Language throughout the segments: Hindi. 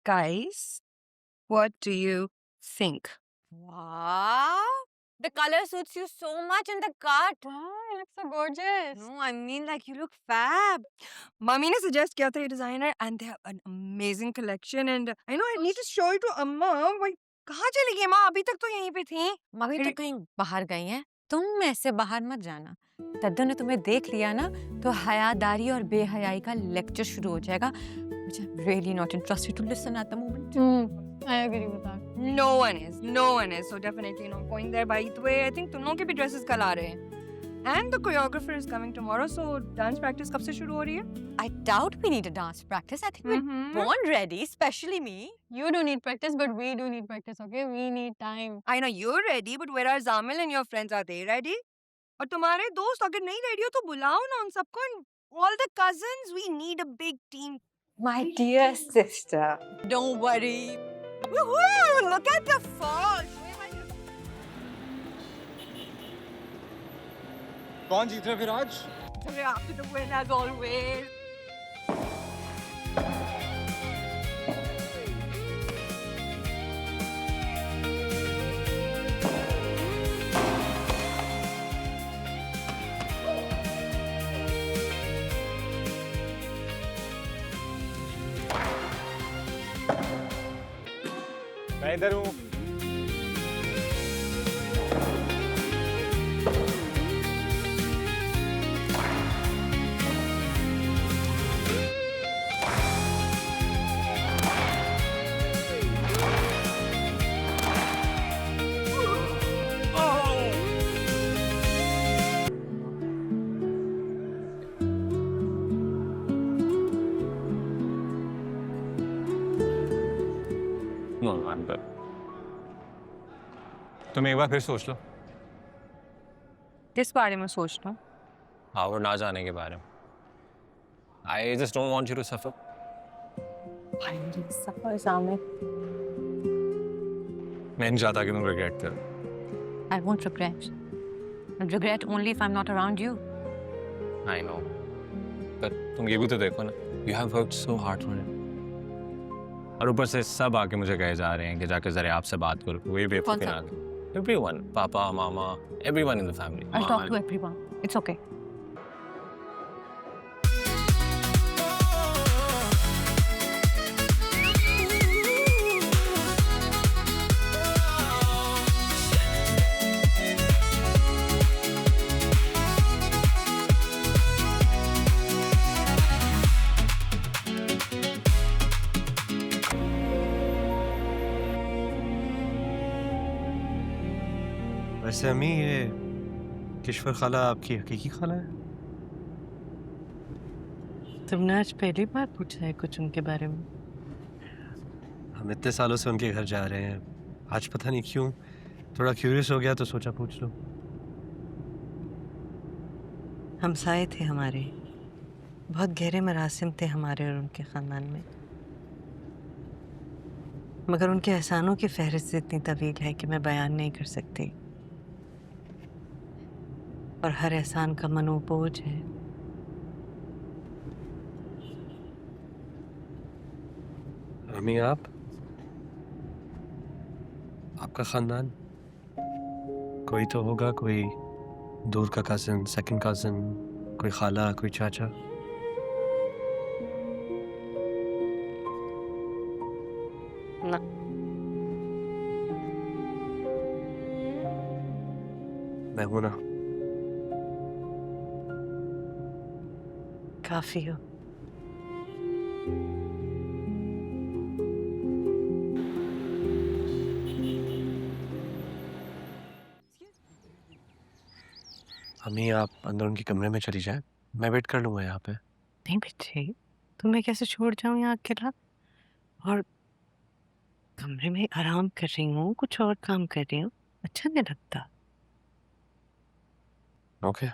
Guys, what do you think? Wow, the color suits you so much in the cut. Wow, you look so gorgeous. No, I mean like you look fab. Mummy ने suggest किया था ये designer and they have an amazing collection and I know I need to show it to Amma. Why कहाँ चली गई माँ? अभी तक तो यहीं पे थी. मम्मी तो कहीं बाहर गई हैं. तुम ऐसे बाहर मत जाना. दद्दू ने तुम्हें देख लिया ना तो हयादारी और बेहयाई का लेक्चर शुरू हो जाएगा. Which I'm really not interested to listen at the moment. I agree with that. No one is. So definitely not going there. By the way, I think तुम लोगों के भी dresses कल आ रहे हैं. And the choreographer is coming tomorrow. So dance practice कब से शुरू हो रही है? I doubt we need a dance practice. I think we're born ready, especially me. You do need practice, but we do need practice, okay? We need time. I know you're ready, but where are Zamil and your friends? Are they ready? और तुम्हारे दोस्त अगर नहीं ready हो तो बुलाओ ना उन सबको. All the cousins, we need a big team. My dear sister, don't worry. Woohoo! Look at the falls. कौन जीत रहा है फिर आज? We're after the win as always. मैं इधर हूँ. तुम एक बार फिर सोच लो. किस बारे में सोचना? और ना जाने के बारे में. I just don't want you to suffer. Suffer, Zamil. मैं नहीं चाहता कि तुम regret करो. I won't regret. I'll regret only if I'm not around you. I know. पर तुम ये भी तो देखो ना. You have worked so hard for it. और ऊपर से सब आके मुझे कहे जा रहे हैं कि जाके जरा आपसे बात करो. वही बेवकूफ़ी ना करो. Everyone, Papa, Mama, everyone in the family. I'll talk to everyone. It's okay. वैसे अम्मी ये किश्वर खाला आपकी हकीकी खाला है? तुमने आज पहली बार पूछा है कुछ उनके बारे में? हम इतने सालों से उनके घर जा रहे हैं. आज पता नहीं क्यों थोड़ा क्यूरियस हो गया तो सोचा पूछ लो. हमसाए थे हमारे, बहुत गहरे मरासिम थे हमारे और उनके ख़ानदान में, मगर उनके एहसानों की फहरिस्त इतनी तवील है कि मैं बयान नहीं कर सकती. और हर एहसान का मनोबोझ है. अम्मी आपका खानदान कोई तो होगा. कोई दूर का कज़न, सेकंड कज़न, कोई खाला, कोई चाचा. ना, मैं हूं ना. काफ़ी हो. अम्मी आप अंदर उनके कमरे में चली जाए. मैं वेट कर लूँगा यहाँ पे. नहीं बेटे, तुम्हें कैसे छोड़ जाऊँ यहाँ अकेला? और कमरे में आराम कर रही हूँ, कुछ और काम कर रही हूँ. अच्छा नहीं लगता. ओके.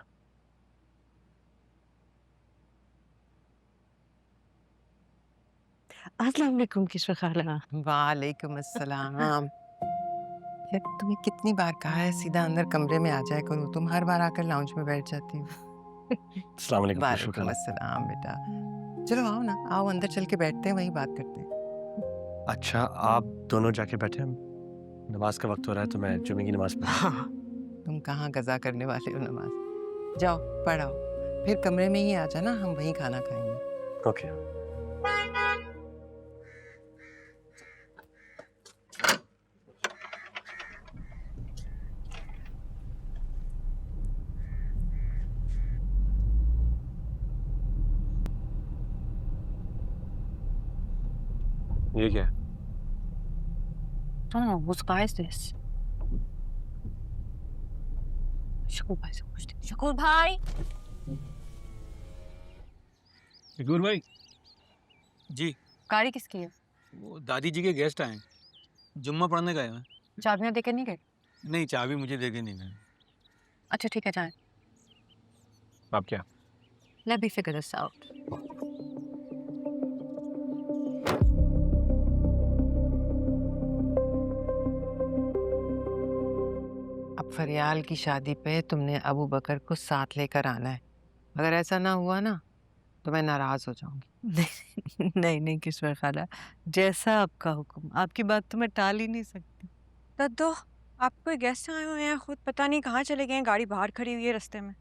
अस्सलाम वालेकुम किश्वर खाला. वालेकुम अस्सलाम. यार तुम्हें कितनी बार कहा है सीधा अंदर कमरे में आ जाए करो. तुम हर बार आकर लाउंज में बैठ जाती हो. अस्सलाम वालेकुम किश्वर वालेकुम खाला. अस्सलाम बेटा. चलो आओ ना, आओ अंदर चल के बैठते हैं, वहीं बात करते हैं. अच्छा, आप दोनों जाके बैठे, नमाज का वक्त हो रहा है तो मैं जुमे की नमाज पढ़। तुम कहाँ गजा करने वाले हो नमाज? जाओ पढ़ाओ, फिर कमरे में ही आ जाना, हम वहीं खाना खाएंगे। ओके। ये क्या है? Don't know whose guy is this? शकूल भाई से पूछते हैं। शकूल भाई, शकूर भाई जी, गाड़ी किसकी है? वो दादी जी के गेस्ट आए हैं, जुम्मा पढ़ने गए हैं। चाबियां देकर नहीं गए? नहीं, चाबी मुझे दे के नहीं गए। अच्छा ठीक है, जाएं। आप क्या? Let me figure this out. अब फरियाल की शादी पे तुमने अबू बकर को साथ लेकर आना है। अगर ऐसा ना हुआ ना तो मैं नाराज हो जाऊंगी। नहीं नहीं किस्मत खाला, जैसा आपका हुक्म, आपकी बात तो मैं टाल ही नहीं सकती। दद्दो, आप कोई गेस्ट आए हुए हैं, खुद पता नहीं कहाँ चले गए हैं, गाड़ी बाहर खड़ी हुई है रास्ते में।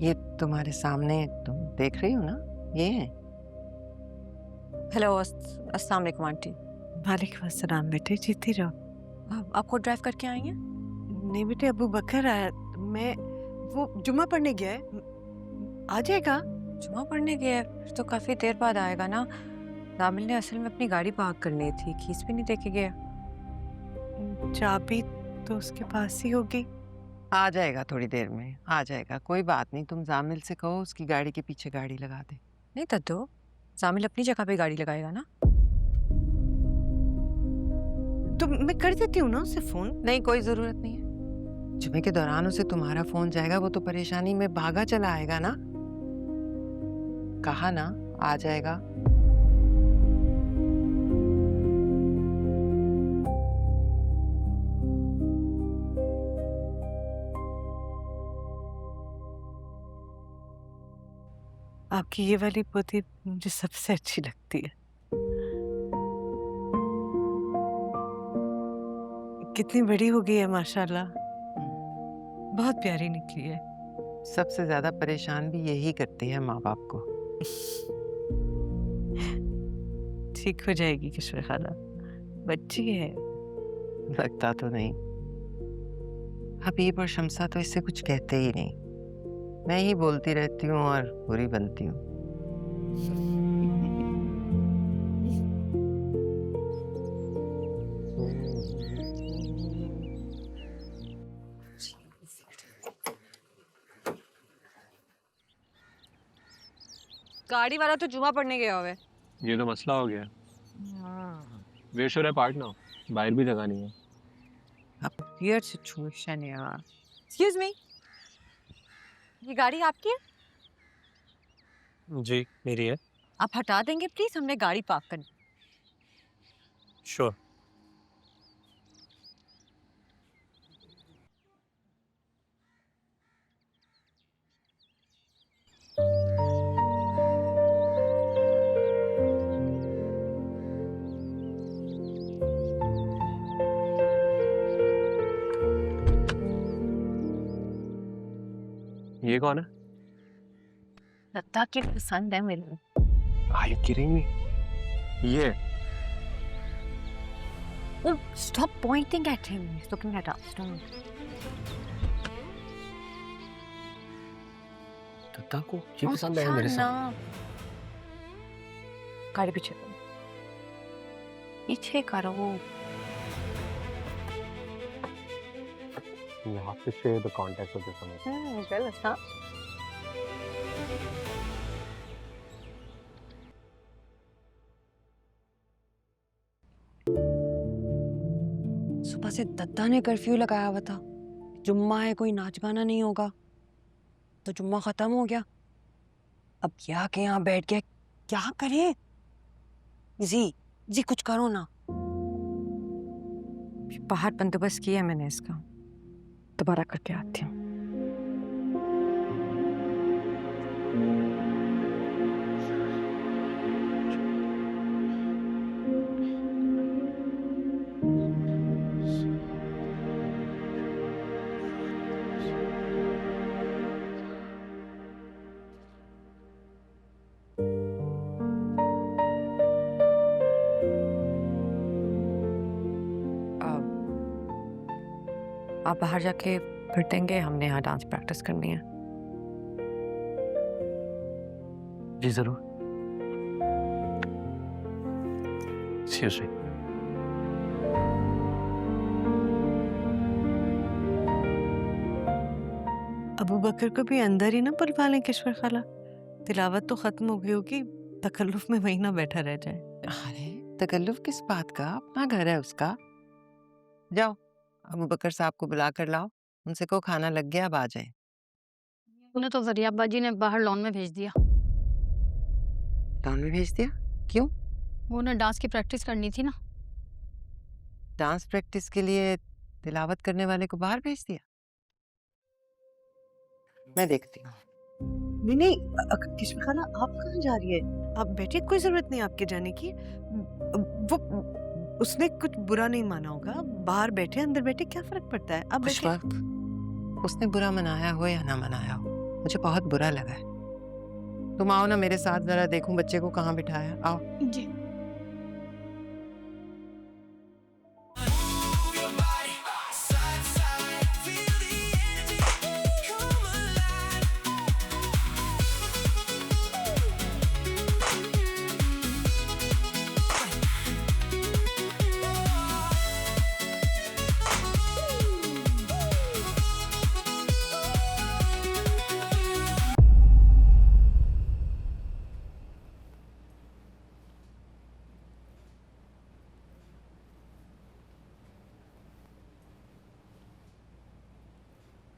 ये तुम्हारे सामने तुम देख रही हो ना, ये है। हेलो, अस्सलाम वालेकुम आंटी। वालेकुम अस्सलाम बेटे, जीती रहो। आप खुद ड्राइव करके आई हैं? नहीं बेटे, अबू बकर आया, मैं वो जुम्मा पढ़ने गया है, आ जाएगा। जुम्मा पढ़ने गया है, फिर तो काफ़ी देर बाद आएगा ना। जामिल ने असल में अपनी गाड़ी पार्क करनी थी, खींच भी नहीं देके गया। चाबी तो उसके पास ही होगी। आ जाएगा थोड़ी देर में, आ जाएगा, कोई बात नहीं। तुम जामिल से कहो उसकी गाड़ी के पीछे गाड़ी लगा दे। नहीं दद्दो, जामिल अपनी जगह पे गाड़ी लगाएगा ना। तो मैं कर देती हूँ ना उससे फोन। नहीं, कोई जरूरत नहीं है। जुमे के दौरान उसे तुम्हारा फोन जाएगा, वो तो परेशानी में भागा चला आएगा ना। कहा ना, आ जाएगा। आपकी ये वाली पोती मुझे सबसे अच्छी लगती है। कितनी बड़ी हो गई है माशाल्लाह, बहुत प्यारी निकली है। सबसे ज्यादा परेशान भी यही करती है माँ बाप को। ठीक हो जाएगी किशोर खाला, बच्ची है। लगता तो नहीं। हबीब और शमसा तो इससे कुछ कहते ही नहीं। मैं ही बोलती रहती हूँ और बुरी बनती हूँ। गाड़ी वाला तो जुम्मा पढ़ने गया हुआ है। ये तो मसला हो गया। वेट हो रहा है, पार्ट ना हो, बाहर भी जगह नहीं है। वियर्ड सिचुएशन है यार। एक्सक्यूज मी, ये गाड़ी आपकी है? जी मेरी है। आप हटा देंगे प्लीज, हमने गाड़ी पार्क करनी। श्योर। ये कौन है? लता की पसंद है मेरे। Are you kidding me? ये Oh, stop pointing at him. He's looking at us. Don't. Dutta को ये पसंद है मेरे साथ। गाड़ी पीछे करो। पीछे करो। You have to share the contact with this woman. गलत था। सुबह से दद्दा ने कर्फ्यू लगाया हुआ था, जुम्मा है, कोई नाच गाना नहीं होगा, तो जुम्मा खत्म हो गया। अब क्या के यहाँ बैठ गया, क्या करें? जी कुछ करो ना। बाहर बंदोबस्त किया मैंने इसका, दोबारा करके आती हूँ। आप बाहर जाके फिर देंगे, हमने यहाँ डांस प्रैक्टिस करनी है। जी जरूर। Seriously. अबू बकर को भी अंदर ही ना बुलवा लें किश्वर खाला। तिलावत तो खत्म हो गई होगी, तकल्लुफ में वहीं ना बैठा रह जाए। अरे तकल्लुफ किस बात का, अपना घर है उसका। जाओ अबू बकर साहब को बुला कर लाओ, उनसे को खाना लग गया, अब आ जाए। उन्हें तो जरिया अब्बा जी ने बाहर लॉन में भेज दिया। लॉन में भेज दिया? क्यों? वो ना डांस की प्रैक्टिस करनी थी ना। डांस प्रैक्टिस के लिए तिलावत करने वाले को बाहर भेज दिया? मैं देखती हूँ। नहीं नहीं किश्वर खाला, आप कहाँ जा रही है? आप बैठिए, कोई जरूरत नहीं आपके जाने की। वो उसने कुछ बुरा नहीं माना होगा, बाहर बैठे अंदर बैठे क्या फर्क पड़ता है। अब कुछ वक्त उसने बुरा मनाया हो या ना मनाया हो, मुझे बहुत बुरा लगा है। तुम आओ ना मेरे साथ, जरा देखूं बच्चे को कहाँ बिठाया। आओ। जी।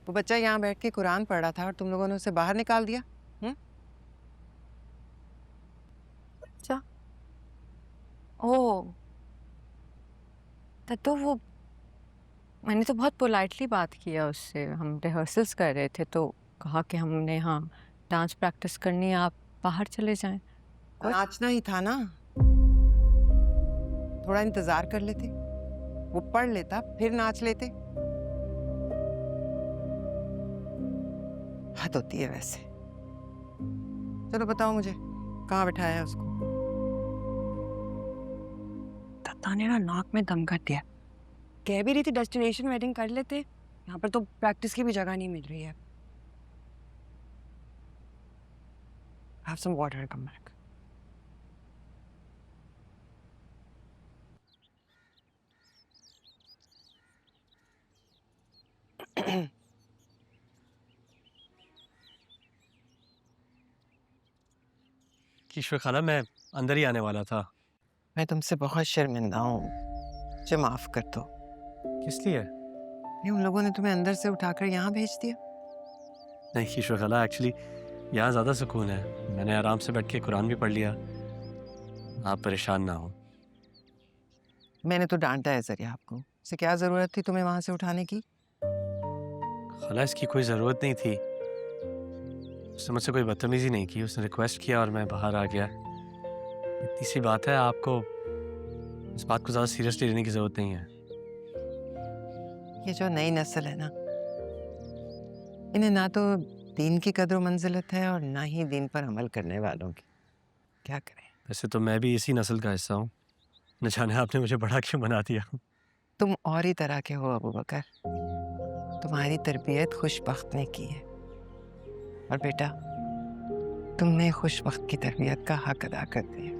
वो बच्चा यहाँ बैठ के कुरान पढ़ रहा था और तुम लोगों ने उसे बाहर निकाल दिया। अच्छा, ओ तो वो मैंने तो बहुत पोलाइटली बात किया उससे। हम रिहर्सल्स कर रहे थे तो कहा कि हमने यहाँ डांस प्रैक्टिस करनी है, आप बाहर चले जाएं। नाचना ही था ना, थोड़ा इंतजार कर लेते, वो पढ़ लेता फिर नाच लेते। हद होती है वैसे। चलो बताओ मुझे, कहाँ बिठाया है उसको? दत्ता ने ना नाक में दम कर दिया। कह भी रही थी डेस्टिनेशन वेडिंग कर लेते, यहाँ पर तो प्रैक्टिस की भी जगह नहीं मिल रही है। Have some water and come back. Kishwar खाला, मैं अंदर ही आने वाला था। मैं तुमसे बहुत शर्मिंदा हूँ, मुझे माफ कर दो। किस लिए? ये उन लोगों ने तुम्हें अंदर से उठाकर यहाँ भेज दिया। नहीं किश्वर खाला, एक्चुअली यहाँ ज़्यादा सुकून है। मैंने आराम से बैठ के कुरान भी पढ़ लिया। आप परेशान ना हो। मैंने तो डांटा है जरिया आपको, उसे क्या जरूरत थी तुम्हें वहां से उठाने की? खाला, इसकी कोई ज़रूरत नहीं थी। उसने मुझसे कोई बदतमीजी नहीं की, उसने रिक्वेस्ट किया और मैं बाहर आ गया। इतनी सी बात है, आपको इस बात को ज़्यादा सीरियसली लेने की ज़रूरत नहीं है। ये जो नई नस्ल है ना, इन्हें ना तो दीन की कदर मंजिलत है और ना ही दीन पर अमल करने वालों की। क्या करें? वैसे तो मैं भी इसी नस्ल का हिस्सा हूँ। न जाने आपने मुझे बड़ा क्यों बना दिया। तुम और ही तरह के हो अबू बकर, तुम्हारी तरबियत खुशबख्त ने की है। और बेटा, तुमने खुशबख्त की तरबियत का हक अदा कर दिया।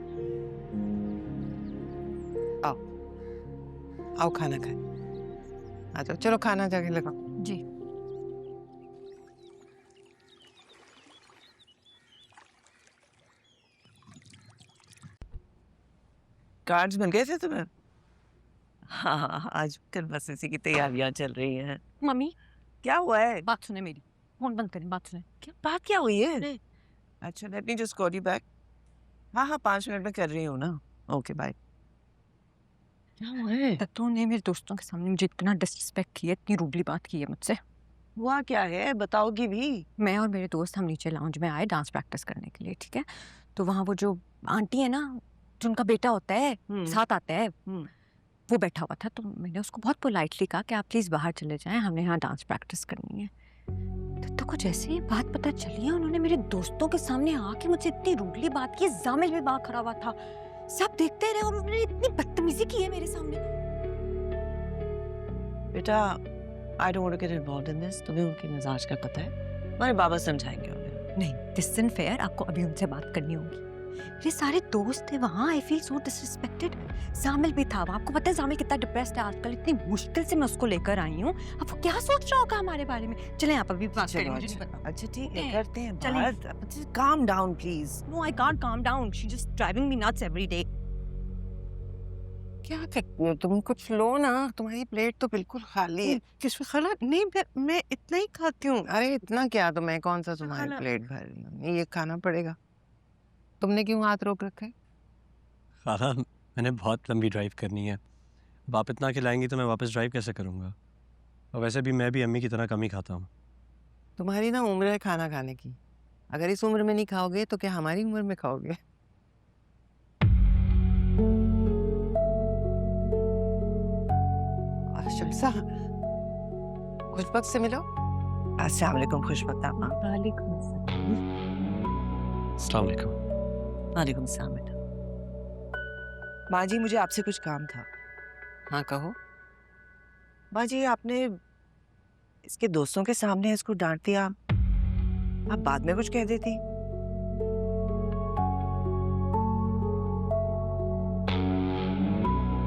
आओ आओ खाना खाए। आ जाओ, चलो खाना जाके लगाओ। जी। कार्ड्स मिल गए थे तुम्हें? हाँ, आज कल बस इसी की तैयारियां चल रही हैं। मम्मी, क्या हुआ है? बात सुने मेरी, फोन बंद करें, बात सुने। क्या बात क्या हुई है? अच्छा, let me just call you back. हाँ 5 मिनट में कर रही हूँ ना। Okay bye. क्या हुआ है? दत्तू ने मेरे दोस्तों के सामने मुझे इतना डिसरिस्पेक्ट किया, इतनी रूडली बात की है मुझसे। हुआ क्या है, बताओगी भी? मैं और मेरे दोस्त हम नीचे लाउंज में आए डांस प्रैक्टिस करने के लिए, ठीक है। तो वहाँ वो जो आंटी है ना, जिनका बेटा होता है, साथ आता है, वो बैठा हुआ था। तो मैंने उसको बहुत पोलाइटली कहा कि आप प्लीज़ बाहर चले जाएं, हमने यहाँ डांस प्रैक्टिस करनी है। दत्तू को जैसे ये बात पता चली है, उन्होंने मेरे दोस्तों के सामने आके मुझसे इतनी रूडली बात की। जामिल भी बाहर खड़ा हुआ था, सब देखते रहे और उन्होंने इतनी बदतमीजी की है मेरे सामने। बेटा, I don't want to get involved in this. तुम्हें उनके मिजाज का पता है, हमारे बाबा समझाएंगे उन्हें। नहीं, दिस इज फेयर, आपको अभी उनसे बात करनी होगी। ये सारे दोस्त थे वहाँ, I feel so disrespected. Jamil भी था, आपको पता है जामिल कितना डिप्रेस्ड है आजकल, इतनी मुश्किल से मैं उसको लेकर आई हूँ। अब वो क्या सोच रहा होगा हमारे बारे में? चलें आप अभी बात करें, चलो मुझे नहीं पता। अच्छा ठीक है, हैं, करते हैं चलें। बात। Calm down please. No, I can't calm down. She's just driving me nuts every day. क्या करती हो तुम? कुछ लो ना, तुम्हारी प्लेट तो बिल्कुल खाली है। किशमिश खाला नहीं, मैं इतना ही खाती हूँ। अरे इतना क्या, तो मैं कौन सा तुम्हारी खाना- प्लेट भर रही हूँ? ये खाना पड़ेगा। तुमने क्यों हाथ रोक रखे? खाला, मैंने बहुत लंबी ड्राइव करनी है। अब आप इतना खिलाएंगी तो मैं वापस ड्राइव कैसे करूँगा? और वैसे भी मैं भी अम्मी की तरह कम ही खाता हूँ। तुम्हारी ना उम्र है खाना खाने की। अगर इस उम्र में नहीं खाओगे तो क्या हमारी उम्र में खाओगे? शमसा, खुशबक से मिलो। अस्सलाम वालेकुम खुशबक आपा। अस्सलाम वालेकुम। वालेकुम सलाम बेटा। माँ जी, मुझे आपसे कुछ काम था। हाँ कहो। माँ जी, आपने इसके दोस्तों के सामने इसको डांट दिया, आप बाद में कुछ कह देती।